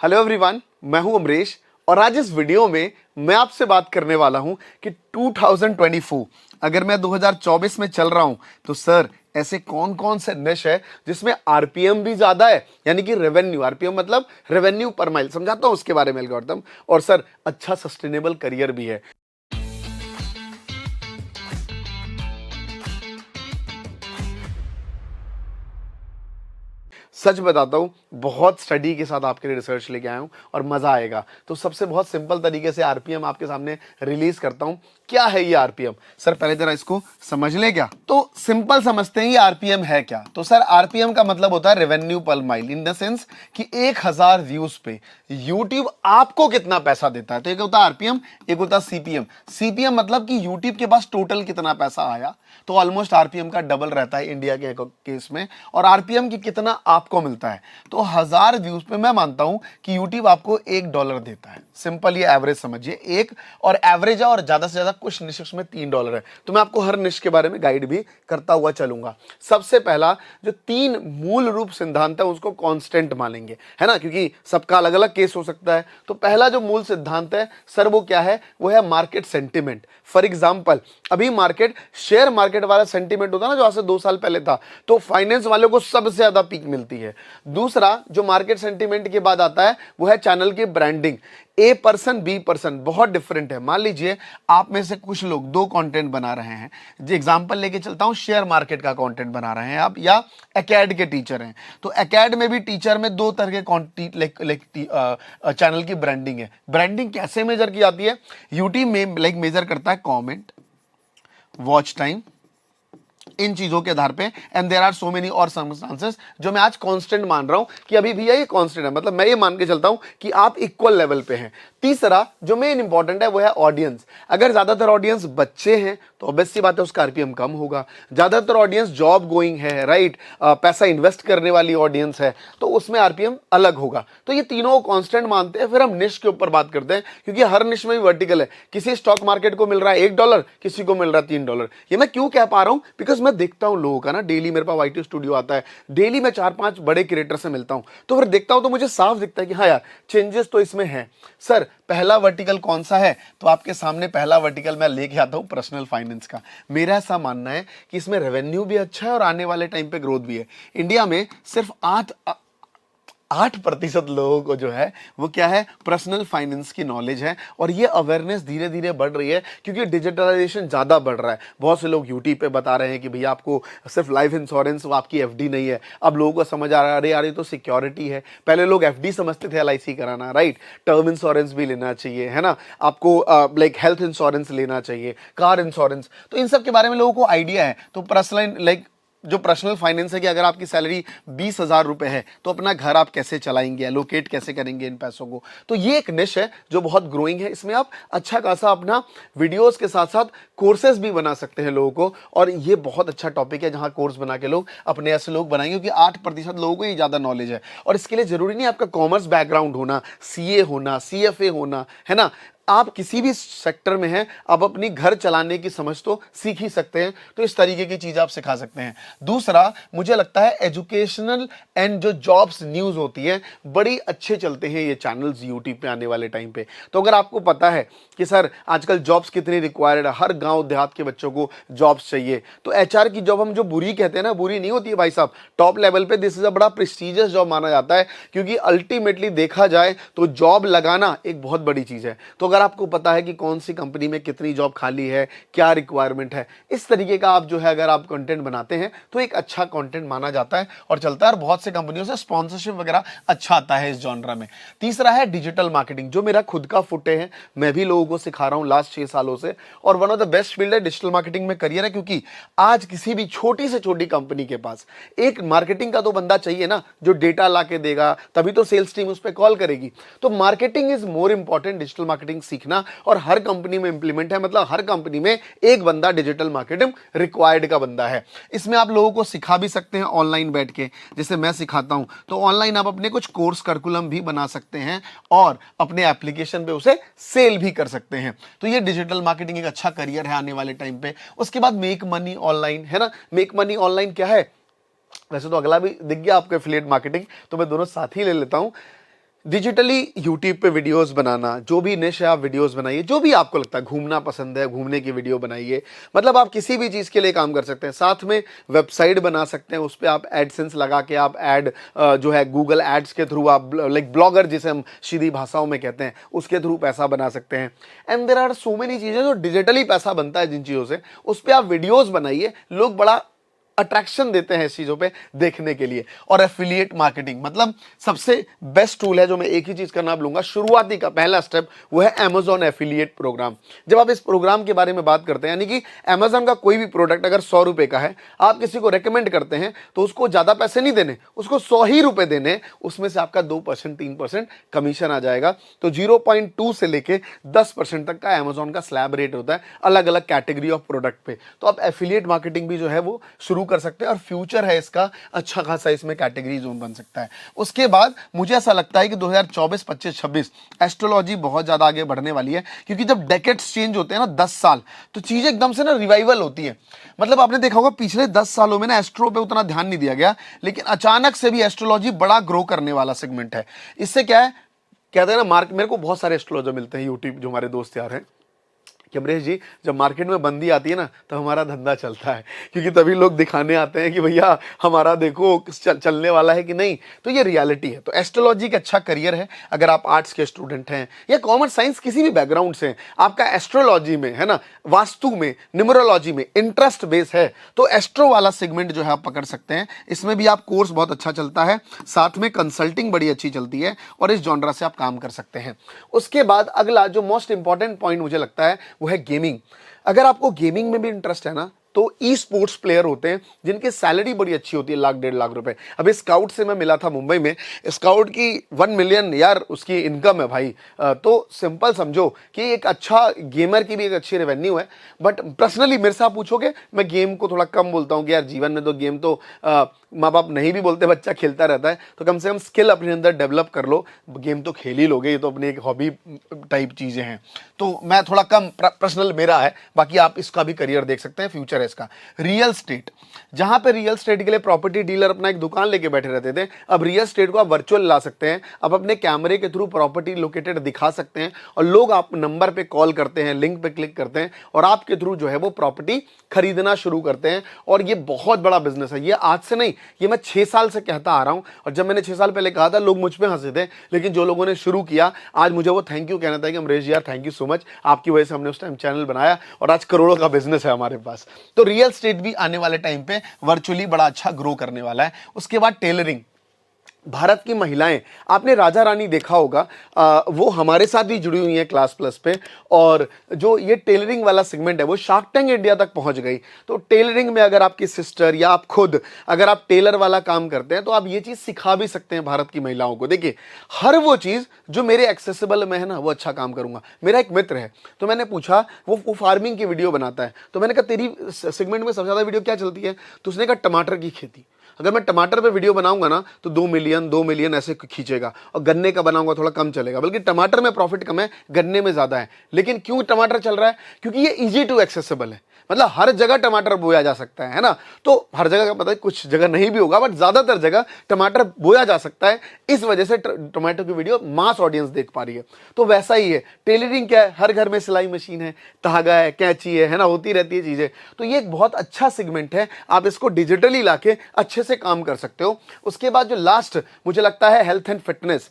Hello everyone, मैं हूं अमरीश और आज इस वीडियो में मैं आपसे बात करने वाला हूं कि 2024 अगर मैं 2024 में चल रहा हूं तो सर ऐसे कौन कौन से निश है जिसमें आरपीएम भी ज्यादा है, यानी कि रेवेन्यू, आरपीएम मतलब रेवेन्यू पर माइल, समझाता हूं उसके बारे में एल्गोरिथम, और सर अच्छा सस्टेनेबल करियर भी है। सच बताता हूं, बहुत स्टडी के साथ आपके लिए रिसर्च लेके आया हूं और मजा आएगा। तो सबसे बहुत सिंपल तरीके से आरपीएम आपके सामने रिलीज करता हूं। क्या है ये आरपीएम? सर पहले जरा इसको समझ ले। क्या तो सिंपल समझते हैं ये आरपीएम है क्या। तो सर आरपीएम का मतलब होता है revenue per mile, in the sense कि 1000 व्यूज पे यूट्यूब आपको कितना पैसा देता है। तो एक होता है आरपीएम, एक होता है सीपीएम। सीपीएम मतलब कि यूट्यूब के पास टोटल कितना पैसा आया, तो ऑलमोस्ट आरपीएम का डबल रहता है इंडिया के केस में। और आरपीएम की कितना आपको मिलता है, तो 1000 व्यूज पे मैं मानता हूं कि यूट्यूब आपको $1 देता है। सिंपल ये एवरेज समझिए, एक और एवरेज है, और ज्यादा से ज्यादा कुछ निश में $3 है। तो मैं आपको हर निश के बारे में गाइड भी करता हुआ चलूंगा। सबसे पहला जो 3 मूल रूप सिद्धांत है उसको कांस्टेंट मानेंगे, है ना, क्योंकि सबका अलग अलग केस हो सकता है। तो पहला जो मूल सिद्धांत है सर वो क्या है, वो है मार्केट सेंटिमेंट। फॉर एग्जांपल अभी मार्केट, शेयर मार्केट वाला सेंटिमेंट होता है ना जो आज से 2 साल पहले था, तो फाइनेंस वालों को सबसे ज्यादा पीक मिलती है। दूसरा जो मार्केट सेंटिमेंट के बाद आता है वो है चैनल की branding. A person B person बहुत डिफरेंट है। मान लीजिए आप में से कुछ लोग 2 कंटेंट बना रहे हैं, जो एग्जांपल लेके चलता हूं, शेयर मार्केट का कंटेंट बना रहे हैं आप, या एकेड के टीचर हैं, तो एकेड में भी टीचर में 2 तरह के चैनल की ब्रांडिंग है। ब्रांडिंग कैसे मेजर की जाती है? यूट्यूब में मेजर करता है कमेंट, वॉच टाइम, इन चीजों के आधार पे। And there are so many और सर्कमस्टांसेस जो मैं आज कांस्टेंट मान रहा हूं कि अभी भी ये कांस्टेंट है, मतलब मैं ये मान के चलता हूं कि आप इक्वल लेवल पे हैं। तीसरा जो मेन इंपॉर्टेंट है वो है ऑडियंस। अगर ज्यादातर ऑडियंस बच्चे हैं तो ऑब्वियस सी बात है उसका आरपीएम कम होगा। ज्यादातर ऑडियंस जॉब गोइंग है, राइट, पैसा इन्वेस्ट करने वाली ऑडियंस है, तो उसमें आरपीएम अलग होगा। तो ये तीनों कांस्टेंट मानते हैं। फिर हम निश के ऊपर बात करते हैं, क्योंकि हर निश में भी वर्टिकल है। किसी स्टॉक मार्केट को मिल रहा है $1, किसी को मिल रहा है $3। ये मैं क्यों कह पा रहा हूं? बिकॉज मैं देखता हूं लोगों का ना, डेली मेरे पास वाईटी स्टूडियो आता है, डेली मैं 4-5 बड़े क्रिएटर से मिलता हूं, तो फिर देखता हूं तो मुझे साफ दिखता है कि हाँ यार चेंजेस तो इसमें है। सर पहला वर्टिकल कौन सा है? तो आपके सामने पहला वर्टिकल मैं लेके आता हूं पर्सनल फाइनेंस का। मेरा ऐसा मानना है कि इसमें रेवेन्यू भी अच्छा है और आने वाले टाइम पे ग्रोथ भी है। इंडिया में सिर्फ 8% लोगों को जो है वो क्या है, पर्सनल फाइनेंस की नॉलेज है। और ये अवेयरनेस धीरे धीरे बढ़ रही है क्योंकि डिजिटलाइजेशन ज़्यादा बढ़ रहा है। बहुत से लोग यूट्यूब पे बता रहे हैं कि भैया आपको सिर्फ लाइफ इंश्योरेंस, वो आपकी एफडी नहीं है। अब लोगों को समझ आ रहा है, अरे यार ये तो सिक्योरिटी है। पहले लोग एफडी समझते थे एलआईसी कराना, राइट, टर्म इंश्योरेंस भी लेना चाहिए, है ना, आपको लाइक हेल्थ इंश्योरेंस लेना चाहिए, कार इंश्योरेंस, तो इन सब के बारे में लोगों को आइडिया है। तो पर्सनल लाइक जो पर्सनल फाइनेंस है कि अगर आपकी सैलरी 20,000 रुपए है तो अपना घर आप कैसे चलाएंगे, एलोकेट कैसे करेंगे इन पैसों को, तो ये एक निश है जो बहुत ग्रोइंग है। इसमें आप अच्छा खासा अपना वीडियोस के साथ साथ कोर्सेज भी बना सकते हैं लोगों को, और ये बहुत अच्छा टॉपिक है जहां कोर्स बना के लोग अपने ऐसे लोग बनाएंगे, क्योंकि 8% लोगों को ही ज्यादा नॉलेज है। और इसके लिए जरूरी नहीं आपका कॉमर्स बैकग्राउंड होना, सीए होना, सीएफए होना, है ना, आप किसी भी सेक्टर में हैं, आप अपनी घर चलाने की समझ तो सीख ही सकते हैं। तो इस तरीके की चीज आप सिखा सकते हैं। दूसरा मुझे लगता है एजुकेशनल एंड जो जॉब्स न्यूज होती है, बड़ी अच्छे चलते हैं ये चैनल्स यूट्यूब पे आने वाले टाइम पे। तो अगर आपको पता है कि सर आजकल जॉब्स कितनी रिक्वायर्ड है, हर गांव देहात के बच्चों को जॉब्स चाहिए, तो एचआर की जॉब हम जो बुरी कहते हैं ना, बुरी नहीं होती है भाई साहब। टॉप लेवल पे दिस इज अ बड़ा प्रेस्टिजियस जॉब माना जाता है, क्योंकि अल्टीमेटली देखा जाए तो जॉब लगाना एक बहुत बड़ी चीज है। तो अगर आपको पता है कि कौन सी कंपनी में कितनी जॉब खाली है, क्या रिक्वायरमेंट है, इस तरीके का आप जो है अगर आप कंटेंट बनाते हैं तो एक अच्छा कंटेंट माना जाता है और चलता है। और बहुत से कंपनियों से स्पॉन्सरशिप वगैरह अच्छा आता है इस जॉनरा में। तीसरा है डिजिटल मार्केटिंग, जो मेरा खुद का फुटे है, मैं भी लोगों को सिखा रहा हूं लास्ट 6 सालों से, और one of the best field है डिजिटल मार्केटिंग में करियर है। क्योंकि आज किसी भी छोटी से छोटी कंपनी के पास एक मार्केटिंग का तो बंदा चाहिए ना, जो डेटा ला के देगा, तभी तो सेल्स टीम उस पर कॉल करेगी। तो marketing is more important, digital marketing सीखना, और हर कंपनी में इंप्लीमेंट है, मतलब हर कंपनी में एक बंदा डिजिटल मार्केटिंग रिक्वायर्ड का बंदा है। इसमें आप लोगों को सिखा भी सकते हैं ऑनलाइन बैठ के, जैसे मैं सिखाता हूं, तो ऑनलाइन आप अपने कुछ कोर्स करिकुलम भी बना सकते हैं और अपने एप्लीकेशन पे उसे सेल भी कर सकते हैं। तो ये डिजिटल मार्केटिंग एक अच्छा करियर है आने वाले टाइम पे। उसके बाद मेक मनी ऑनलाइन, है ना, मेक मनी ऑनलाइन क्या है? वैसे तो अगला भी दिख गया आपको, एफिलिएट मार्केटिंग, तो मैं दोनों साथ ही ले लेता हूं। डिजिटली यूट्यूब पे वीडियोस बनाना, जो भी निश है आप वीडियोस बनाइए, जो भी आपको लगता है, घूमना पसंद है घूमने की वीडियो बनाइए, मतलब आप किसी भी चीज़ के लिए काम कर सकते हैं। साथ में वेबसाइट बना सकते हैं, उस पर आप एडसेंस लगा के आप ऐड जो है गूगल एड्स के थ्रू आप लाइक ब्लॉगर जिसे हम सीधी भाषाओं में कहते हैं उसके थ्रू पैसा बना सकते हैं। And there are so many चीज़ें जो डिजिटली पैसा बनता है जिन चीज़ों से, उस पर आप वीडियोज़ बनाइए, लोग बड़ा अट्रैक्शन देते हैं इस चीजों पे देखने के लिए। और एफिलिएट मार्केटिंग मतलब सबसे बेस्ट टूल है जो मैं एक ही चीज का नाम लूंगा, शुरुआती का पहला स्टेप, वो है अमेजॉन एफिलिएट प्रोग्राम। जब आप इस प्रोग्राम के बारे में बात करते हैं, यानी कि अमेजॉन का कोई भी प्रोडक्ट अगर 100 रुपए का है, आप किसी को रेकमेंड करते हैं तो उसको ज्यादा पैसे नहीं देने, उसको 100 ही रुपए देने, उसमें से आपका 2% 3% कमीशन आ जाएगा। तो 0.2 से लेके 10% तक का अमेजॉन का स्लैब रेट होता है अलग अलग कैटेगरी ऑफ प्रोडक्ट पे। तो आप एफिलिएट मार्केटिंग भी जो है वो शुरू कर सकते हैं और फ्यूचर है इसका अच्छा खासा, इसमें कैटेगरी जोन बन सकता है। उसके बाद मुझे ऐसा लगता है कि 2024, 25, 26 एस्ट्रोलॉजी बहुत ज्यादा आगे बढ़ने वाली है, क्योंकि जब डेकेड्स चेंज होते हैं ना 10 साल, तो चीजें एकदम से ना रिवाइवल होती है। मतलब आपने देखा होगा पिछले 10 सालों में ना एस्ट्रो पे उतना ध्यान नहीं दिया गया, लेकिन अचानक से भी एस्ट्रोलॉजी बड़ा ग्रो करने वाला सेगमेंट है। इससे क्या है, कहते हैं ना, मेरे को बहुत सारे एस्ट्रोलॉजर मिलते हैं यूट्यूब, जो हमारे दोस्त यार हैं, कि अमरीश जी जब मार्केट में बंदी आती है ना तब हमारा धंधा चलता है, क्योंकि तभी लोग दिखाने आते हैं कि भैया हमारा देखो चलने वाला है कि नहीं। तो ये रियलिटी है। तो एस्ट्रोलॉजी का अच्छा करियर है। अगर आप आर्ट्स के स्टूडेंट हैं या कॉमर्स साइंस किसी भी बैकग्राउंड से हैं, आपका एस्ट्रोलॉजी में है ना, वास्तु में, न्यूमरोलॉजी में इंटरेस्ट बेस है, तो एस्ट्रो वाला सेगमेंट जो है आप पकड़ सकते हैं। इसमें भी आप कोर्स बहुत अच्छा चलता है, साथ में कंसल्टिंग बड़ी अच्छी चलती है और इस जॉनरा से आप काम कर सकते हैं। उसके बाद अगला जो मोस्ट इंपॉर्टेंट पॉइंट मुझे लगता है वो है गेमिंग। अगर आपको गेमिंग में भी इंटरेस्ट है ना, तो ई स्पोर्ट्स प्लेयर होते हैं जिनकी सैलरी बड़ी अच्छी होती है, 1 लाख 1.5 लाख रुपए। अभी स्काउट से मैं मिला था मुंबई में, स्काउट की 1 मिलियन यार उसकी इनकम है भाई। तो सिंपल समझो कि एक अच्छा गेमर की भी एक अच्छी रेवेन्यू है। बट पर्सनली मेरे से आप पूछोगे, मैं गेम को थोड़ा कम बोलता हूँ कि यार जीवन में तो गेम तो माँ बाप नहीं भी बोलते, बच्चा खेलता रहता है, तो कम से कम स्किल अपने अंदर डेवलप कर लो, गेम तो खेल ही लोगे, ये तो अपनी एक हॉबी टाइप चीज़ें हैं। तो मैं थोड़ा कम पर्सनल मेरा है, बाकी आप इसका भी करियर देख सकते हैं, फ्यूचर है इसका। रियल स्टेट, जहां पे रियल स्टेट के लिए प्रॉपर्टी डीलर अपना एक दुकान लेके बैठे रहते थे, अब रियल स्टेट को आप वर्चुअल ला सकते हैं। अब अपने कैमरे के थ्रू प्रॉपर्टी लोकेटेड दिखा सकते हैं और लोग आप नंबर पे कॉल करते हैं, लिंक पे क्लिक करते हैं और आपके थ्रू जो है वो प्रॉपर्टी खरीदना शुरू करते हैं। और ये बहुत बड़ा बिजनेस है। ये आज से नहीं, ये मैं 6 साल से कहता आ रहा हूं, और जब मैंने 6 साल पहले कहा था लोग मुझ पे हंसे थे, लेकिन जो लोगों ने शुरू किया, आज मुझे वो थैंक यू कहना था कि अमरीश यार थैंक यू सो मच, आपकी वजह से हमने उस टाइम चैनल बनाया और आज करोड़ों का बिजनेस है हमारे पास। तो रियल स्टेट भी आने वाले टाइम पे वर्चुअली बड़ा अच्छा ग्रो करने वाला है। उसके बाद टेलरिंग, भारत की महिलाएं, आपने राजा रानी देखा होगा, वो हमारे साथ भी जुड़ी हुई हैं क्लास प्लस पे, और जो ये टेलरिंग वाला सेगमेंट है वो शार्क टैंक इंडिया तक पहुंच गई। तो टेलरिंग में अगर आपकी सिस्टर या आप खुद अगर आप टेलर वाला काम करते हैं, तो आप ये चीज सिखा भी सकते हैं भारत की महिलाओं को। देखिए, हर वो चीज जो मेरे एक्सेसिबल में है ना, वो अच्छा काम करूंगा। मेरा एक मित्र है, तो मैंने पूछा, वो फार्मिंग की वीडियो बनाता है, तो मैंने कहा तेरी सेगमेंट में सबसे ज्यादा वीडियो क्या चलती है? तो उसने कहा टमाटर की खेती। अगर मैं टमाटर पे वीडियो बनाऊंगा ना तो 2 मिलियन ऐसे खींचेगा, और गन्ने का बनाऊंगा थोड़ा कम चलेगा, बल्कि टमाटर में प्रॉफिट कम है, गन्ने में ज्यादा है। लेकिन क्यों टमाटर चल रहा है? क्योंकि ये इजी टू एक्सेसिबल है, मतलब हर जगह टमाटर बोया जा सकता है ना। तो हर जगह का पता है, कुछ जगह नहीं भी होगा, बट ज्यादातर जगह टमाटर बोया जा सकता है। इस वजह से टमाटो की वीडियो मास ऑडियंस देख पा रही है। तो वैसा ही है टेलरिंग, क्या है, हर घर में सिलाई मशीन है, धागा है, कैंची है ना, होती रहती है चीजें। तो ये एक बहुत अच्छा सेगमेंट है, आप इसको डिजिटली लाके अच्छे से काम कर सकते हो। उसके बाद जो लास्ट मुझे लगता है हेल्थ एंड फिटनेस,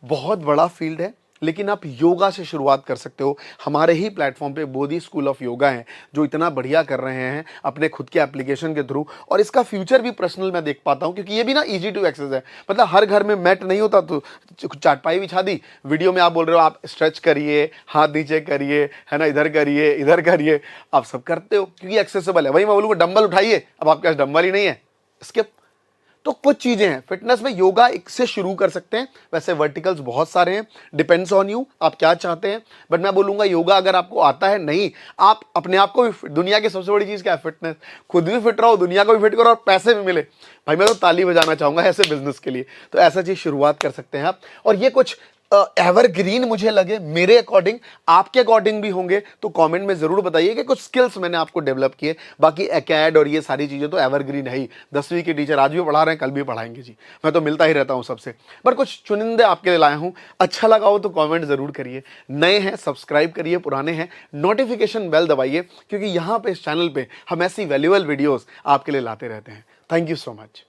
बहुत बड़ा फील्ड है, लेकिन आप योगा से शुरुआत कर सकते हो। हमारे ही प्लेटफॉर्म पे बोधी स्कूल ऑफ योगा है जो इतना बढ़िया कर रहे हैं अपने खुद के एप्लीकेशन के थ्रू, और इसका फ्यूचर भी पर्सनल मैं देख पाता हूं, क्योंकि ये भी ना इजी टू एक्सेस है। मतलब हर घर में मैट नहीं होता, तो चारपाई बिछा दी, वीडियो में आप बोल रहे हो आप स्ट्रेच करिए, हाथ नीचे करिए, है ना, इधर करिए, इधर करिए, आप सब करते हो क्योंकि एक्सेसिबल है। वही मैं बोलूँगा डंबल उठाइए, अब आपके पास डंबल ही नहीं है, स्किप। तो कुछ चीजें हैं फिटनेस में, योगा एक से शुरू कर सकते हैं। वैसे वर्टिकल्स बहुत सारे हैं, डिपेंड्स ऑन यू, आप क्या चाहते हैं। बट मैं बोलूंगा योगा अगर आपको आता है, नहीं, आप अपने आप को भी, दुनिया की सबसे बड़ी चीज क्या है? फिटनेस। खुद भी फिट रहो, दुनिया को भी फिट करो और पैसे भी मिले, भाई मैं तो ताली बजाना चाहूंगा ऐसे बिजनेस के लिए। तो ऐसा चीज शुरुआत कर सकते हैं आप। और ये कुछ एवरग्रीन मुझे लगे, मेरे अकॉर्डिंग, आपके अकॉर्डिंग भी होंगे, तो कमेंट में जरूर बताइए कि कुछ स्किल्स मैंने आपको डेवलप किए। बाकी एकेड और ये सारी चीजें तो एवरग्रीन है ही, 10वीं के टीचर आज भी पढ़ा रहे हैं, कल भी पढ़ाएंगे जी, मैं तो मिलता ही रहता हूं सबसे। पर कुछ चुनिंदे आपके लिए लाया हूं, अच्छा लगा हो तो कमेंट जरूर करिए। नए हैं सब्सक्राइब करिए, पुराने हैं नोटिफिकेशन बेल दबाइए, क्योंकि यहां पे इस चैनल पे हम ऐसी वैल्यूएबल वीडियोस आपके लिए लाते रहते हैं। Thank you so much.